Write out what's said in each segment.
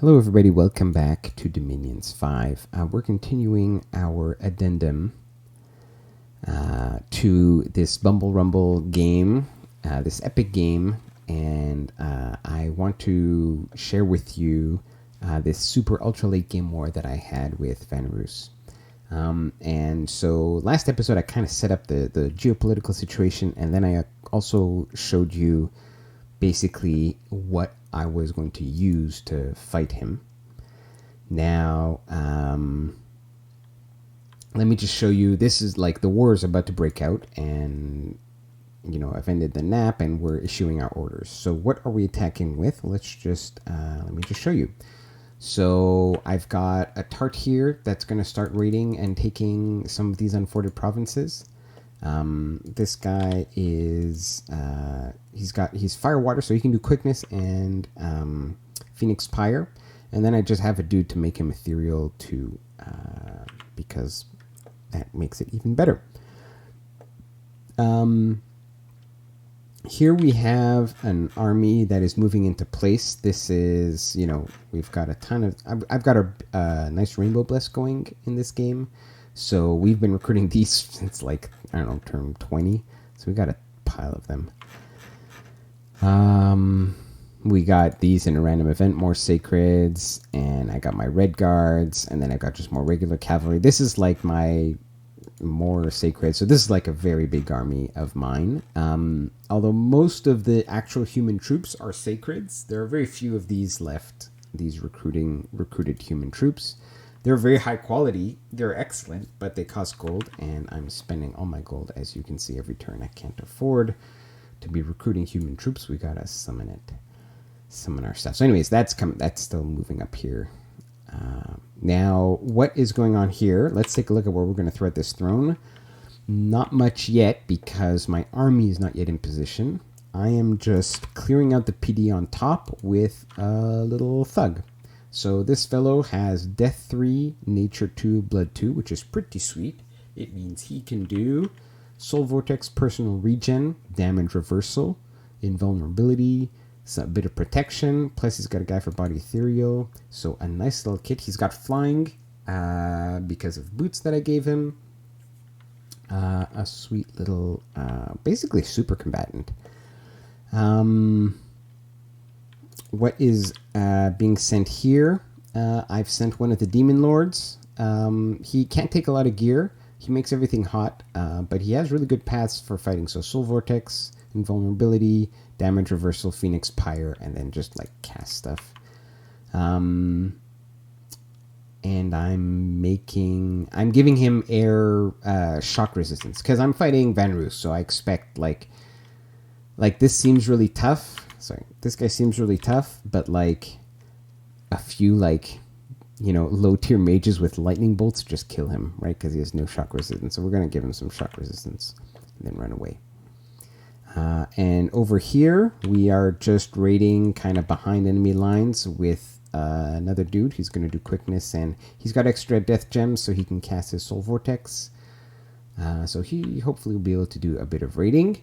Hello everybody, welcome back to Dominions 5. We're continuing our addendum to this BumbleRumble game, this epic game, and I want to share with you this super ultra late game war that I had with Vanarus. And so last episode I kind of set up the geopolitical situation, and then I also showed you basically what I was going to use to fight him. Now, let me just show you. This is like the war is about to break out, and I've ended the nap, and we're issuing our orders. So, what are we attacking with? Let's just let me just show you. So, I've got a tart here that's going to start raiding and taking some of these unforted provinces. This guy is he's fire water, so he can do quickness and Phoenix Pyre, and then I just have a dude to make him ethereal too, because that makes it even better. Here we have an army that is moving into place. This is, we've got a ton of. I've got a nice rainbow bless going in this game. So we've been recruiting these since term 20. So we got a pile of them. We got these in a random event, more sacreds, and I got my red guards, and then I got just more regular cavalry. This is like my more sacred. So this is like a very big army of mine. Although most of the actual human troops are sacreds, there are very few of these left, these recruited human troops. They're very high quality. They're excellent, but they cost gold, and I'm spending all my gold, as you can see, every turn. I can't afford to be recruiting human troops. We gotta summon our stuff. So, anyways, that's still moving up here. Now, what is going on here? Let's take a look at where we're going to thread this throne. Not much yet, because my army is not yet in position. I am just clearing out the PD on top with a little thug. So this fellow has Death 3, Nature 2, Blood 2, which is pretty sweet. It means he can do Soul Vortex, Personal Regen, Damage Reversal, Invulnerability, a bit of Protection, plus he's got a guy for Body Ethereal. So a nice little kit. He's got Flying because of boots that I gave him. A sweet little, basically super combatant. What is being sent here? I've sent one of the Demon Lords. He can't take a lot of gear. He makes everything hot, but he has really good paths for fighting. So Soul Vortex, Invulnerability, Damage Reversal, Phoenix Pyre, and then just like cast stuff. And I'm giving him air shock resistance because I'm fighting Vanarus, so I expect like this seems really tough. Sorry, this guy seems really tough, but like a few low tier mages with lightning bolts just kill him, right? Because he has no shock resistance. So we're gonna give him some shock resistance and then run away. And over here we are just raiding kind of behind enemy lines with another dude. He's gonna do quickness, and he's got extra death gems, so he can cast his Soul Vortex. So he hopefully will be able to do a bit of raiding.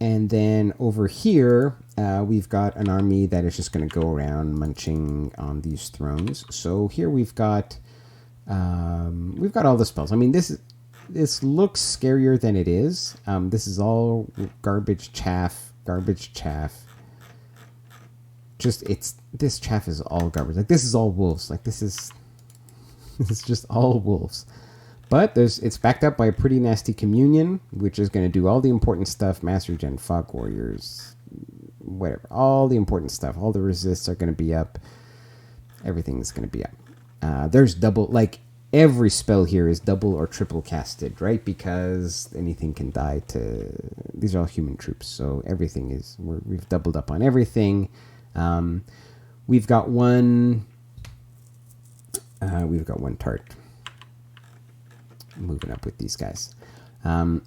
And then over here, we've got an army that is just going to go around munching on these thrones. So here we've got all the spells. I mean, this looks scarier than it is. This is all garbage chaff. This chaff is all garbage. Like, this is all wolves. Like, this is just all wolves. But it's backed up by a pretty nasty communion, which is going to do all the important stuff. Master Gen, Fog Warriors, whatever. All the important stuff. All the resists are going to be up. Everything's going to be up. There's double, like every spell here is double or triple casted, right? Because anything can die to... These are all human troops, so everything is... We've doubled up on everything. We've got one tart moving up with these guys.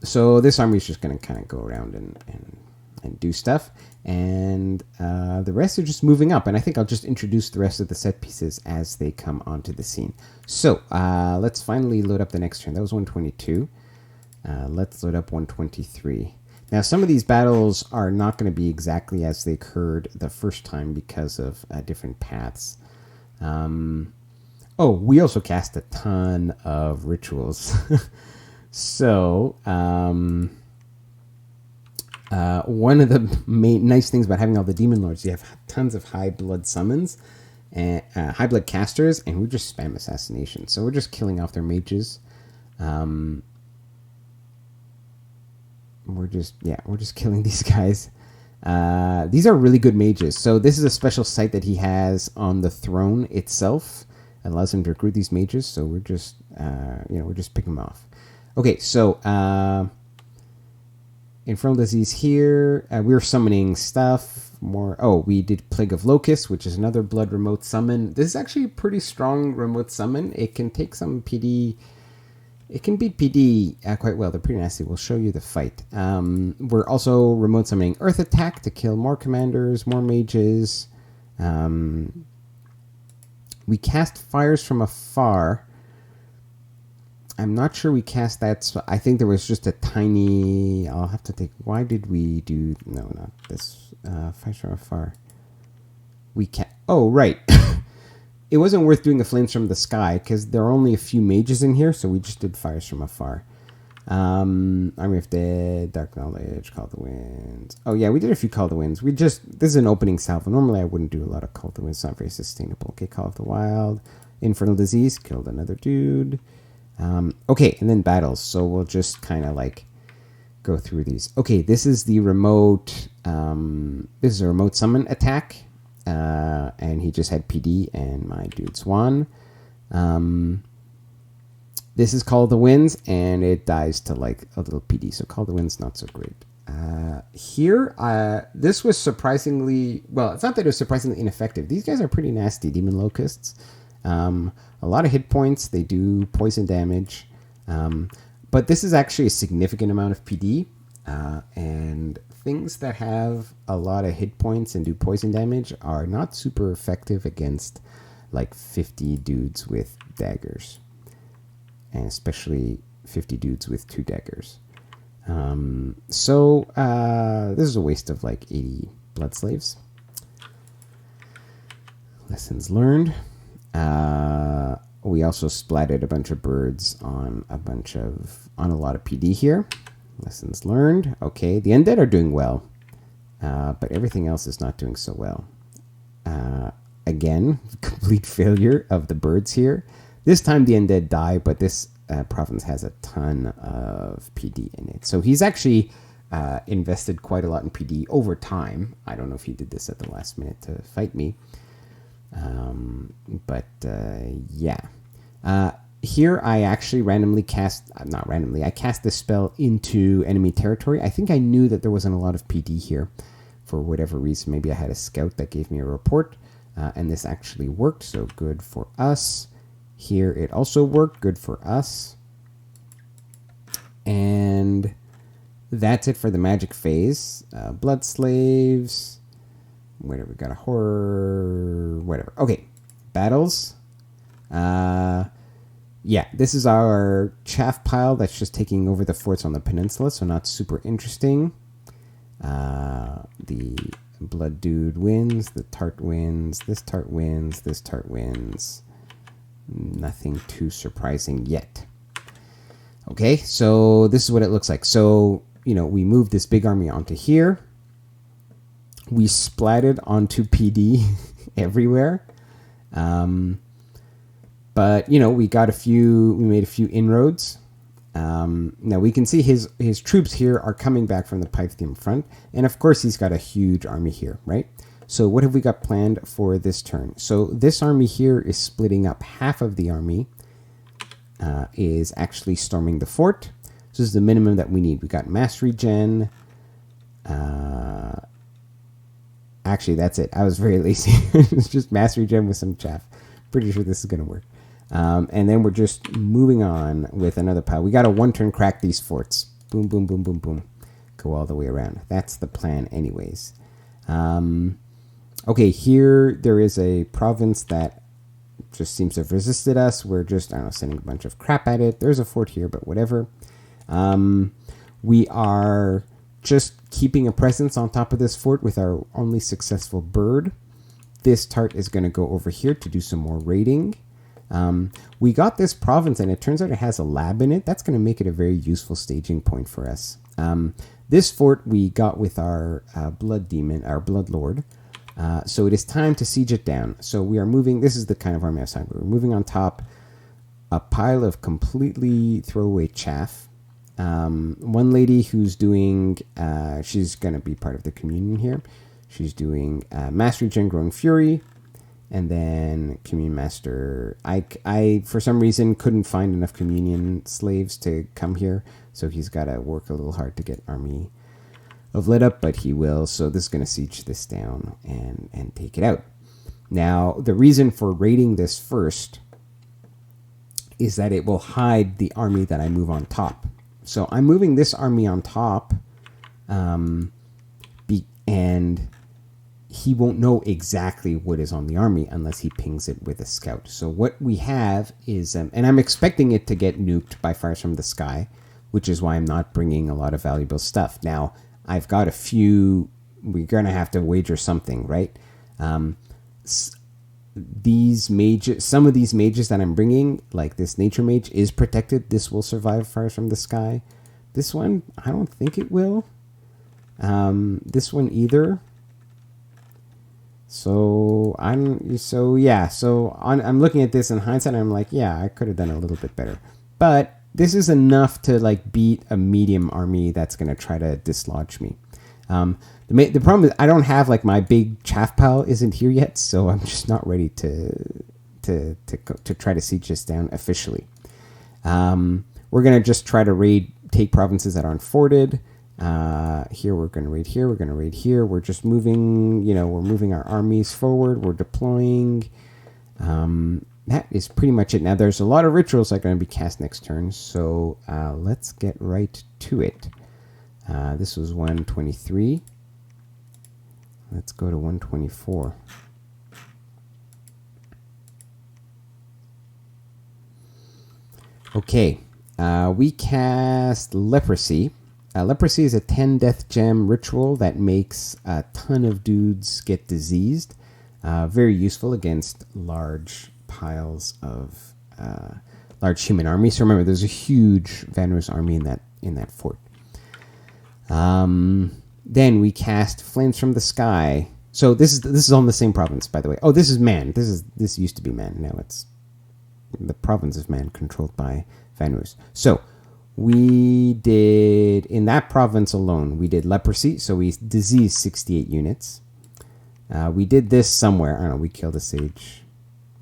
So this army is just going to kind of go around and do stuff, and the rest are just moving up, and I think I'll just introduce the rest of the set pieces as they come onto the scene. So let's finally load up the next turn. That was 122. Let's load up 123. Now, some of these battles are not going to be exactly as they occurred the first time because of different paths. Oh, we also cast a ton of rituals. So, one of the main nice things about having all the demon lords, you have tons of high blood summons and high blood casters, and we just spam assassination. So we're just killing off their mages. We're just killing these guys. These are really good mages. So this is a special site that he has on the throne itself. It allows him to recruit these mages. So we're just we're just picking them off. Okay, so Infernal Disease here. We were summoning stuff. More. Oh, we did Plague of Locusts, which is another blood remote summon. This is actually a pretty strong remote summon. It can take some PD. It can beat PD quite well. They're pretty nasty. We'll show you the fight. We're also remote summoning Earth Attack to kill more commanders, more mages. We cast Fires from Afar. I'm not sure we cast that. So I think there was just a tiny... I'll have to think. Why did we do... No, not this. Fires from Afar. Oh, right. It wasn't worth doing the Flames from the Sky because there are only a few mages in here, so we just did Fires from Afar. Army of Dead, Dark Knowledge, Call of the Winds. Oh yeah, we did a few Call of the Winds. This is an opening salvo. Normally I wouldn't do a lot of Call of the Winds. It's not very sustainable. Okay, Call of the Wild. Infernal Disease, killed another dude. Okay, and then battles. So we'll just kind of like go through these. Okay, this is the remote, this is a remote summon attack. And he just had PD and my dude Swan. This is Call of the Winds, and it dies to like a little PD. So Call of the Winds, not so great. Here, this was surprisingly... Well, it's not that it was surprisingly ineffective. These guys are pretty nasty, Demon Locusts. A lot of hit points. They do poison damage. But this is actually a significant amount of PD. And things that have a lot of hit points and do poison damage are not super effective against like 50 dudes with daggers. And especially 50 dudes with 2 daggers. So this is a waste of like 80 blood slaves. Lessons learned. We also splattered a bunch of birds on a lot of PD here. Lessons learned. Okay, the undead are doing well, but everything else is not doing so well. Again, complete failure of the birds here. This time the undead die, but this province has a ton of PD in it. So he's actually invested quite a lot in PD over time. I don't know if he did this at the last minute to fight me. Yeah. Here I actually randomly I cast this spell into enemy territory. I think I knew that there wasn't a lot of PD here for whatever reason. Maybe I had a scout that gave me a report, and this actually worked, so good for us. Here it also worked, good for us. And that's it for the magic phase. Blood slaves, whatever, we got a horror, whatever. Okay, battles. Yeah, this is our chaff pile that's just taking over the forts on the peninsula, so not super interesting. The blood dude wins, the tart wins, this tart wins, this tart wins. Nothing too surprising yet. Okay, so this is what it looks like. So, we moved this big army onto here. We splatted onto PD everywhere. But, we made a few inroads. Now we can see his troops here are coming back from the Pythium front. And of course he's got a huge army here, right? So what have we got planned for this turn? So this army here is splitting up. Half of the army is actually storming the fort. So this is the minimum that we need. We got mass regen. Actually, that's it. I was very lazy. It's just mass regen with some chaff. Pretty sure this is going to work. And then we're just moving on with another pile. We got a one-turn crack these forts. Boom, boom, boom, boom, boom. Go all the way around. That's the plan anyways. Okay, here there is a province that just seems to have resisted us. We're just, sending a bunch of crap at it. There's a fort here, but whatever. We are just keeping a presence on top of this fort with our only successful bird. this tart is going to go over here to do some more raiding. We got this province, and it turns out it has a lab in it. That's going to make it a very useful staging point for us. This fort we got with our blood demon, our blood lord. So it is time to siege it down. So we are moving. This is the kind of army I was talking about. We're moving on top a pile of completely throwaway chaff. One lady who's doing, she's going to be part of the communion here. She's doing Mastery Gen Growing Fury, and then Communion Master. I for some reason couldn't find enough Communion slaves to come here, so he's got to work a little hard to get Army of Lit up, but he will. So this is going to siege this down and take it out. Now, the reason for raiding this first is that it will hide the army that I move on top. So I'm moving this army on top, and he won't know exactly what is on the army unless he pings it with a scout. So what we have is, and I'm expecting it to get nuked by fires from the sky, which is why I'm not bringing a lot of valuable stuff. Now, I've got a few, we're going to have to wager something, right? These mages, some of these mages that I'm bringing, like this nature mage, is protected. This will survive fires from the sky. This one, I don't think it will. This one either. So I'm looking at this in hindsight, and I'm like, yeah, I could have done a little bit better. But this is enough to like beat a medium army that's going to try to dislodge me. The problem is I don't have like my big chaff pile isn't here yet, so I'm just not ready to try to siege this down officially. We're gonna just try to take provinces that aren't forted. Here we're gonna raid here. We're gonna raid here. We're just moving. We're moving our armies forward. We're deploying. That is pretty much it. Now there's a lot of rituals that are going to be cast next turn, so let's get right to it. This was 123. Let's go to 124. Okay, we cast Leprosy. Leprosy is a 10 death gem ritual that makes a ton of dudes get diseased. Very useful against large piles of large human armies. So remember, there's a huge Vanarus army in that fort. Then we cast Flames from the Sky. So this is on the same province, by the way. Oh, this is Man. This used to be Man. Now it's the province of Man, controlled by Vanarus. So we did, in that province alone, we did Leprosy. So we diseased 68 units. We did this somewhere. I don't know. We killed a sage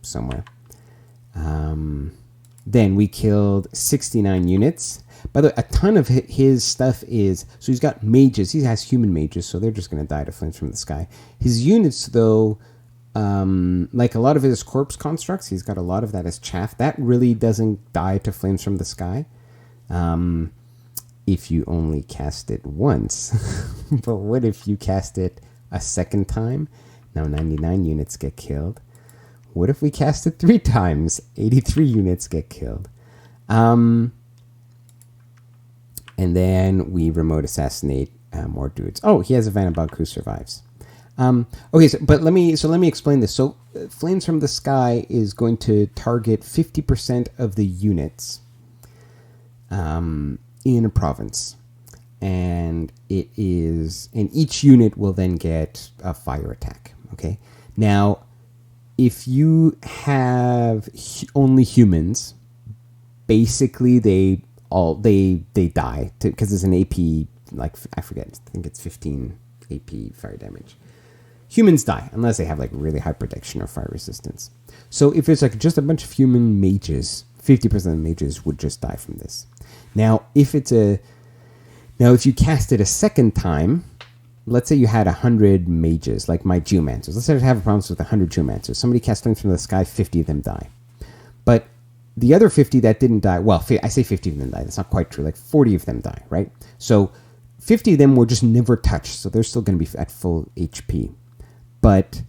somewhere. Then we killed 69 units. By the way, a ton of his stuff is, so he's got mages. He has human mages, so they're just going to die to Flames from the Sky. His units, though, like a lot of his corpse constructs, he's got a lot of that as chaff. That really doesn't die to Flames from the Sky if you only cast it once. But what if you cast it a second time? Now 99 units get killed. What if we cast it 3 times? 83 units get killed. And then we remote assassinate more dudes. Oh, he has a Vanabug who survives. Okay, but let me explain this. So, Flames from the Sky is going to target 50% of the units in a province, and each unit will then get a fire attack. Okay, now if you have only humans, basically they die because it's an AP, like I forget, I think it's 15 AP fire damage. Humans die unless they have like really high protection or fire resistance. So if it's like just a bunch of human mages, 50% of the mages would just die from this. Now if you cast it a second time, let's say you had 100 mages, like my geomancers. Let's say I have a problem with 100 geomancers. Somebody casts Flames from the Sky, 50 of them die. But the other 50 that didn't die, well, I say 50 of them die. That's not quite true. Like 40 of them die, right? So 50 of them were just never touched. So they're still going to be at full HP. But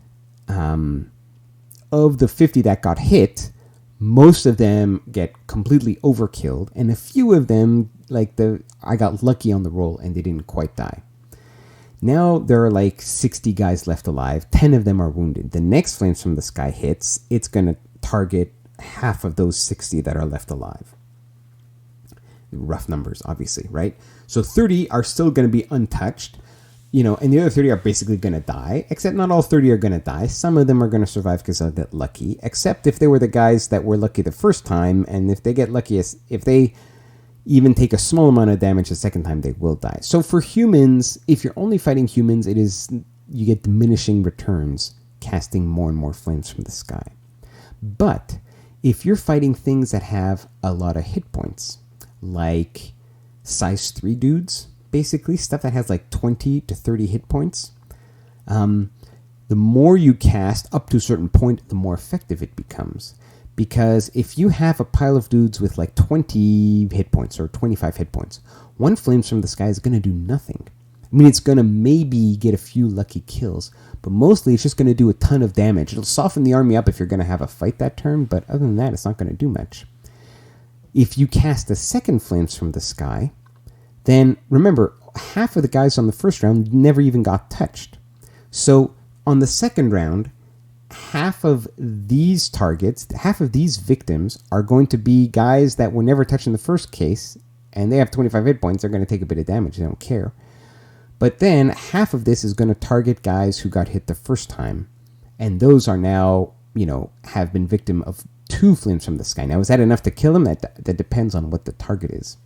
of the 50 that got hit, most of them get completely overkilled. And a few of them, I got lucky on the roll and they didn't quite die. Now there are like 60 guys left alive. 10 of them are wounded. The next Flames from the Sky hits. It's going to target half of those 60 that are left alive. Rough numbers, obviously, right? So 30 are still going to be untouched, you know, and the other 30 are basically going to die, except not all 30 are going to die. Some of them are going to survive because they'll get lucky, except if they were the guys that were lucky the first time, and if they get lucky, if they even take a small amount of damage the second time, they will die. So for humans, if you're only fighting humans, you get diminishing returns casting more and more Flames from the Sky. But if you're fighting things that have a lot of hit points, like size 3 dudes, basically stuff that has like 20 to 30 hit points, the more you cast up to a certain point, the more effective it becomes. Because if you have a pile of dudes with like 20 hit points or 25 hit points, one Flames from the Sky is going to do nothing. I mean, it's going to maybe get a few lucky kills, but mostly it's just going to do a ton of damage. It'll soften the army up if you're going to have a fight that turn, but other than that, it's not going to do much. If you cast a second Flames from the Sky, then remember, half of the guys on the first round never even got touched. So on the second round, half of these targets, half of these victims are going to be guys that were never touched in the first case, and they have 25 hit points. They're going to take a bit of damage. They don't care. But then half of this is going to target guys who got hit the first time, and those are now, you know, have been victim of 2 Flames from the Sky. Now, is that enough to kill them? That depends on what the target is.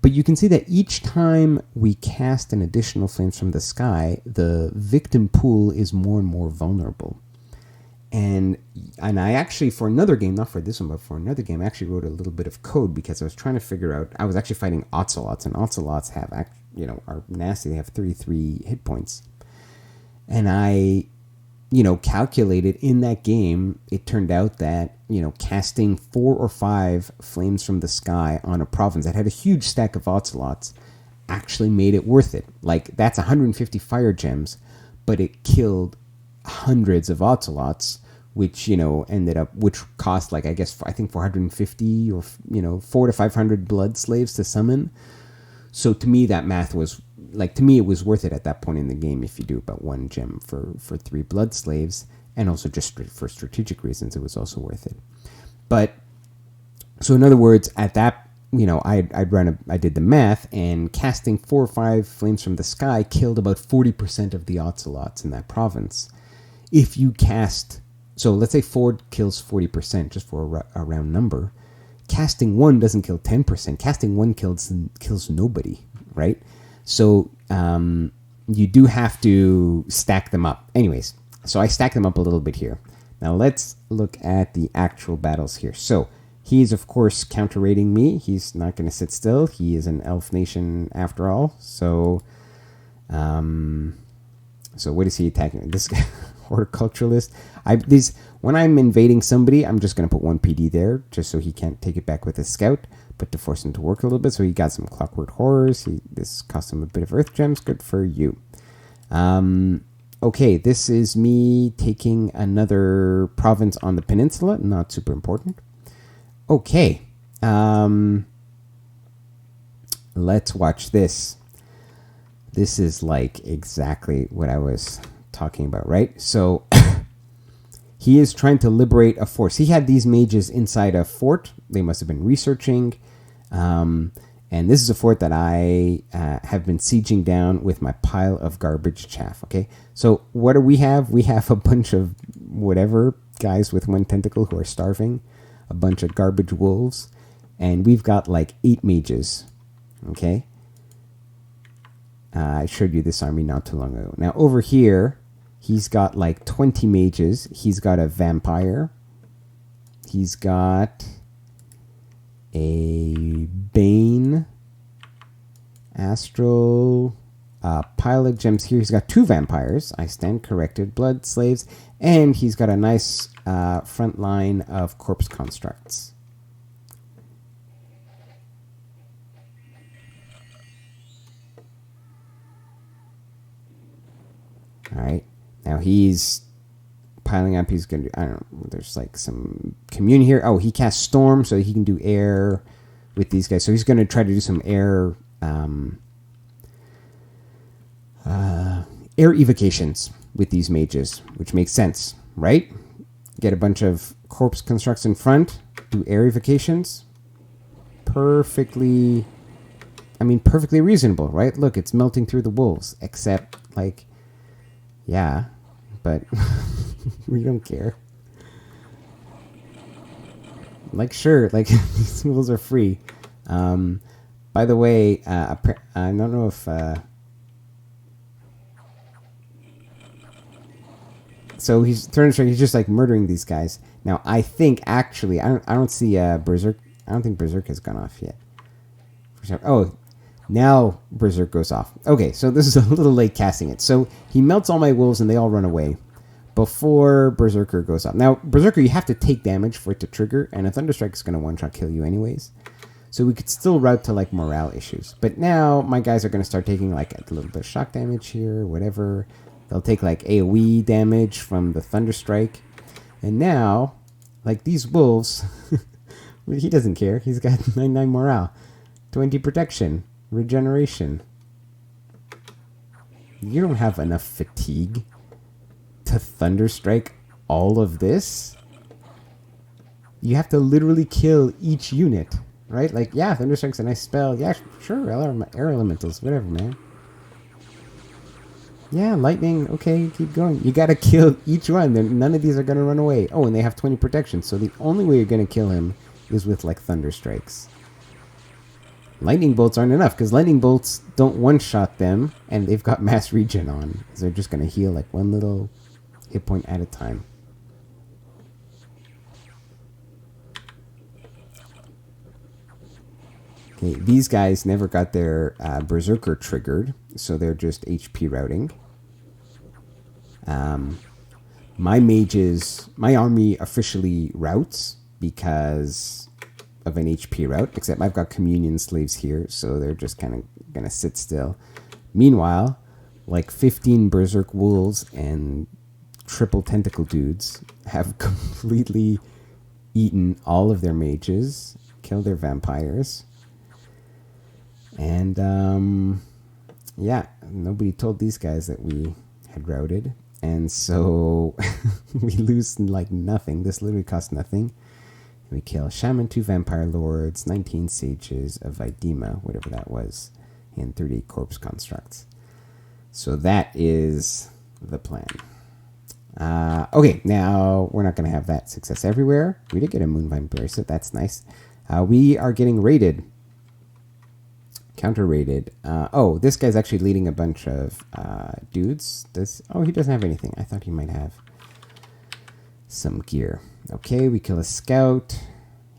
But you can see that each time we cast an additional Flames from the Sky, the victim pool is more and more vulnerable. And I actually, for another game, not for this one, but for another game, I actually wrote a little bit of code because I was trying to figure out, I was actually fighting Ocelots, and Ocelots have, you know, are nasty. They have 33 hit points. And I, you know, calculated in that game, it turned out that, you know, casting 4 or 5 Flames from the Sky on a province that had a huge stack of Ocelots actually made it worth it. Like, that's 150 fire gems, but it killed hundreds of Ocelots, which, you know, which cost, like, I think 450 or, you know, 400 to 500 blood slaves to summon. So to me, that math was, like, to me, it was worth it at that point in the game if you do about 1 gem for 3 blood slaves, and also just for strategic reasons, it was also worth it. But, so in other words, at that, you know, I did the math, and casting 4 or 5 Flames from the Sky killed about 40% of the Ocelots in that province. If you cast, so let's say 4 kills 40%, just for a round number. Casting 1 doesn't kill 10%. Casting 1 kills nobody, right? So you do have to stack them up. Anyways, so I stack them up a little bit here. Now let's look at the actual battles here. So he's, of course, counter-raiding me. He's not going to sit still. He is an elf nation after all. So what is he attacking? This guy, horticulturalist. When I'm invading somebody, I'm just going to put 1 PD there, just so he can't take it back with his scout, but to force him to work a little bit. So he got some clockwork horrors. This cost him a bit of earth gems. Good for you. Okay, this is me taking another province on the peninsula. Not super important. Okay. Let's watch this. This is like exactly what I was talking about, right? So he is trying to liberate a force. He had these mages inside a fort. They must have been researching. And this is a fort that I have been sieging down with my pile of garbage chaff, okay? So what do we have? We have a bunch of whatever guys with 1 tentacle who are starving, a bunch of garbage wolves, and we've got like 8 mages, okay? I showed you this army not too long ago. Now over here, he's got like 20 mages. He's got a vampire. He's got a Bane, Astral, pile of gems here. He's got 2 vampires. I stand corrected. Blood slaves. And he's got a nice front line of corpse constructs. All right. Now he's piling up. He's going to do, I don't know, there's like some commune here. Oh, he casts Storm, so he can do air with these guys. So he's going to try to do some air Air evocations with these mages, which makes sense, right? Get a bunch of corpse constructs in front, do air evocations. Perfectly reasonable, right? Look, it's melting through the wolves, except, like, yeah, but we don't care. Like, sure, like, these wolves are free. By the way, I don't know if... so he's just, like, murdering these guys. Now, I think, actually, I don't see Berserk. I don't think Berserk has gone off yet. Oh, now Berserk goes off. Okay, so this is a little late casting it. So he melts all my wolves and they all run away before Berserker goes off. Now, Berserker, you have to take damage for it to trigger, and a Thunderstrike is going to one-shot kill you anyways. So we could still route to, like, morale issues. But now my guys are going to start taking, like, a little bit of shock damage here, whatever. They'll take, like, AoE damage from the Thunderstrike. And now, like, these wolves, he doesn't care. He's got 99 morale, 20 protection, regeneration. You don't have enough fatigue to Thunderstrike all of this. You have to literally kill each unit, right? Like, yeah, Thunderstrike's a nice spell. Yeah, sure, air elementals, whatever, man. Yeah, lightning, okay, keep going. You gotta kill each one. None of these are gonna run away. Oh, and they have 20 protection, so the only way you're gonna kill him is with, like, Thunderstrikes. Lightning bolts aren't enough, because lightning bolts don't one-shot them, and they've got mass regen on. So they're just gonna heal, like, one little hit point at a time. Okay, these guys never got their Berserker triggered, so they're just HP routing. My army officially routes because of an HP route, except I've got Communion slaves here, so they're just kind of going to sit still. Meanwhile, like 15 Berserk wolves and triple tentacle dudes have completely eaten all of their mages, killed their vampires, and yeah, nobody told these guys that we had routed, and so we lose like nothing. This literally costs nothing. We kill Shaman, 2 Vampire Lords, 19 Sages of Vidima, whatever that was, and 38 Corpse Constructs. So that is the plan. Okay, now we're not going to have that success everywhere. We did get a Moonvine Bracelet, that's nice. We are getting raided. Counter-raided. Oh, this guy's actually leading a bunch of dudes. He doesn't have anything. I thought he might have some gear. Okay, we kill a scout.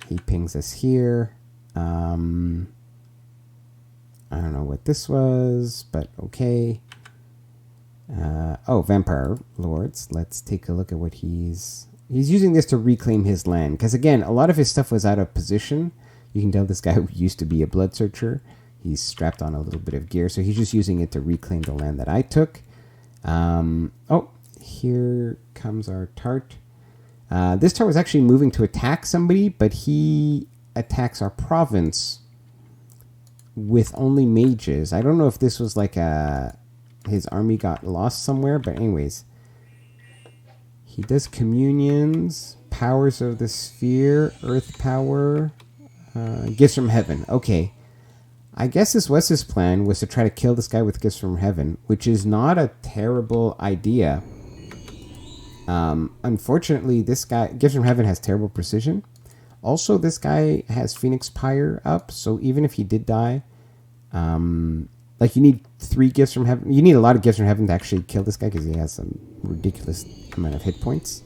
He pings us here. I don't know what this was, but okay. Vampire Lords. Let's take a look at what he's using this to reclaim his land. Because again, a lot of his stuff was out of position. You can tell this guy used to be a blood searcher. He's strapped on a little bit of gear, so he's just using it to reclaim the land that I took. Here comes our Tart. This Tart was actually moving to attack somebody, but he attacks our province with only mages. I don't know if this was like his army got lost somewhere, but anyways. He does communions, powers of the sphere, earth power, gifts from heaven. Okay. I guess this was his plan, was to try to kill this guy with gifts from heaven, which is not a terrible idea. Unfortunately, this guy, gifts from heaven, has terrible precision. Also, this guy has Phoenix Pyre up, so even if he did die, like you need 3 gifts from heaven. You need a lot of gifts from heaven to actually kill this guy because he has some ridiculous amount of hit points.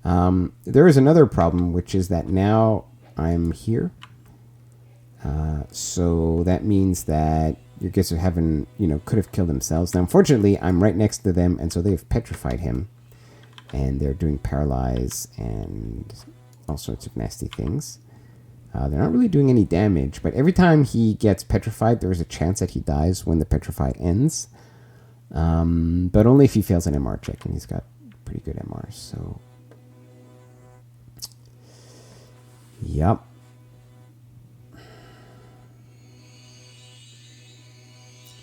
There is another problem, which is that now I'm here. So that means that your gifts of heaven, could have killed themselves. Now, unfortunately, I'm right next to them, and so they've petrified him. And they're doing paralyze and all sorts of nasty things. They're not really doing any damage, but every time he gets petrified, there is a chance that he dies when the petrify ends. But only if he fails an MR check, and he's got pretty good MRs, so... Yep.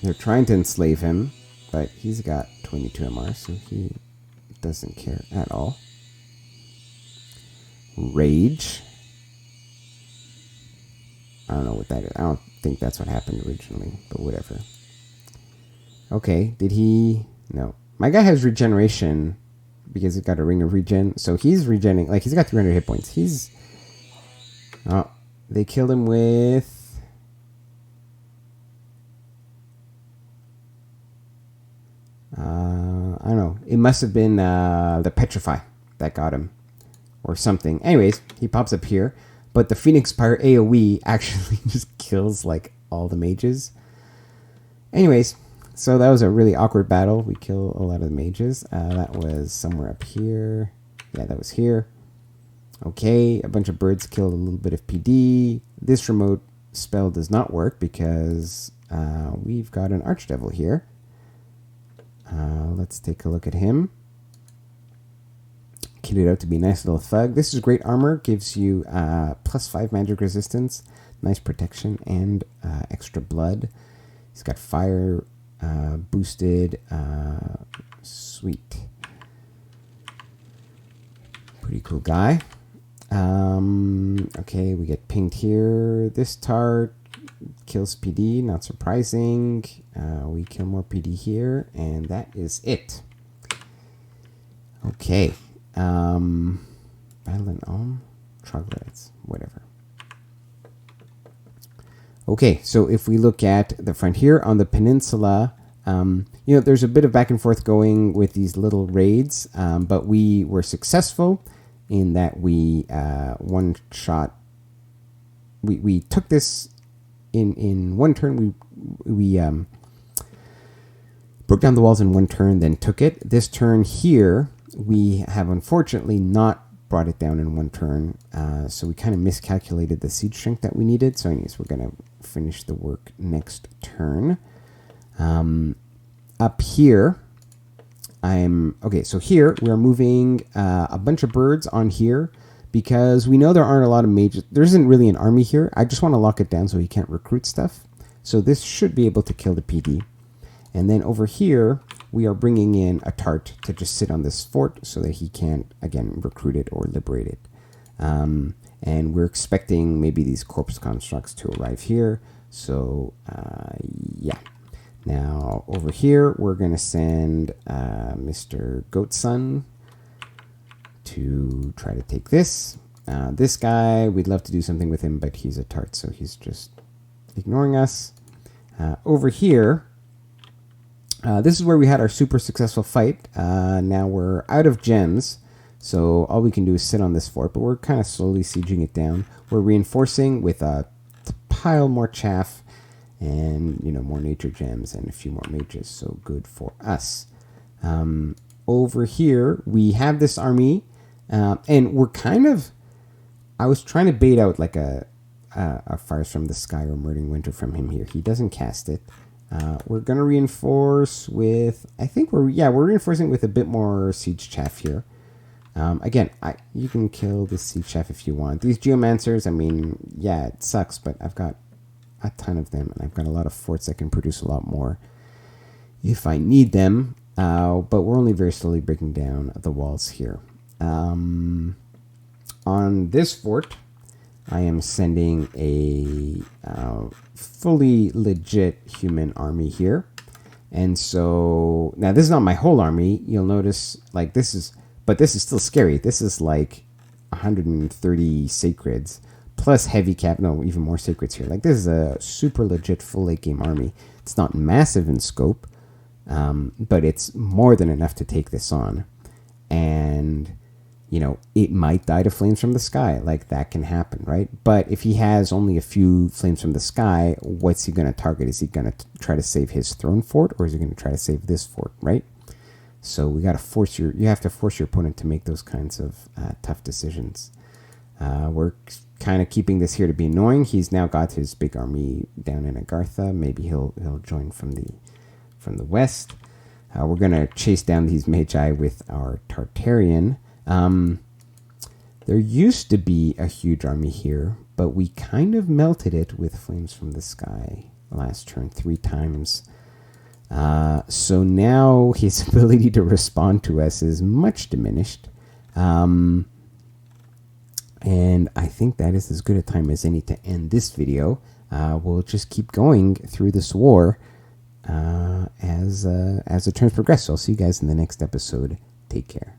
They're trying to enslave him. but he's got 22 MR, so he doesn't care at all. Rage. I don't know what that is. I don't think that's what happened originally, but whatever. Okay, did he... No. My guy has regeneration because he's got a ring of regen, so he's regenerating. Like, he's got 300 hit points. He's... Oh, they killed him with... I don't know. It must have been the Petrify that got him. Or something. Anyways, he pops up here. But the Phoenix Pyre AoE actually just kills, like, all the mages. Anyways, so that was a really awkward battle. We kill a lot of the mages. That was somewhere up here. Yeah, that was here. Okay, a bunch of birds killed a little bit of PD. This remote spell does not work because we've got an Archdevil here. Let's take a look at him. Kitted out to be a nice little thug. This is great armor. Gives you +5 magic resistance, nice protection, and extra blood. He's got fire boosted. Sweet. Pretty cool guy. Okay, we get pinged here. This tart kills PD, not surprising. We kill more PD here, and that is it. Okay. Battling on troglodytes, whatever. Okay, so if we look at the front here on the peninsula, there's a bit of back and forth going with these little raids, but we were successful in that we one shot. We took this in one turn. We broke down the walls in one turn, then took it. This turn here, we have unfortunately not brought it down in one turn, so we kind of miscalculated the siege strength that we needed. So anyways, we're going to finish the work next turn. Up here, okay, so here we're moving a bunch of birds on here because we know there aren't a lot of mages. There isn't really an army here. I just want to lock it down so he can't recruit stuff. So this should be able to kill the PD. And then over here, we are bringing in a tart to just sit on this fort so that he can't, again, recruit it or liberate it. And we're expecting maybe these corpse constructs to arrive here. So, yeah. Now, over here, we're going to send Mr. Goatson to try to take this. This guy, we'd love to do something with him, but he's a tart, so he's just ignoring us. Over here... this is where we had our super successful fight. Now we're out of gems, so all we can do is sit on this fort, but we're kind of slowly sieging it down. We're reinforcing with a pile more chaff and, more nature gems and a few more mages, so good for us. Over here, we have this army, and we're kind of... I was trying to bait out like a Fires from the Sky or Murdering Winter from him here. He doesn't cast it. We're going to reinforce with, we're reinforcing with a bit more siege chaff here. Again, you can kill the siege chaff if you want. These geomancers, it sucks, but I've got a ton of them, and I've got a lot of forts that can produce a lot more if I need them. But we're only very slowly breaking down the walls here. On this fort, I am sending a fully legit human army here. And so, now this is not my whole army. You'll notice, this is still scary. This is like 130 sacreds, plus heavy cap, no, even more sacreds here. This is a super legit full late game army. It's not massive in scope, but it's more than enough to take this on. And... it might die to flames from the sky. That can happen, right? But if he has only a few flames from the sky, what's he going to target? Is he going to try to save his throne fort, or is he going to try to save this fort, right? So you have to force your opponent to make those kinds of tough decisions. We're kind of keeping this here to be annoying. He's now got his big army down in Agartha. Maybe he'll join from the west. We're going to chase down these Magi with our Tartarian. There used to be a huge army here, but we kind of melted it with Flames from the Sky last turn 3 times. So now his ability to respond to us is much diminished. And I think that is as good a time as any to end this video. We'll just keep going through this war as the turns progress. So I'll see you guys in the next episode. Take care.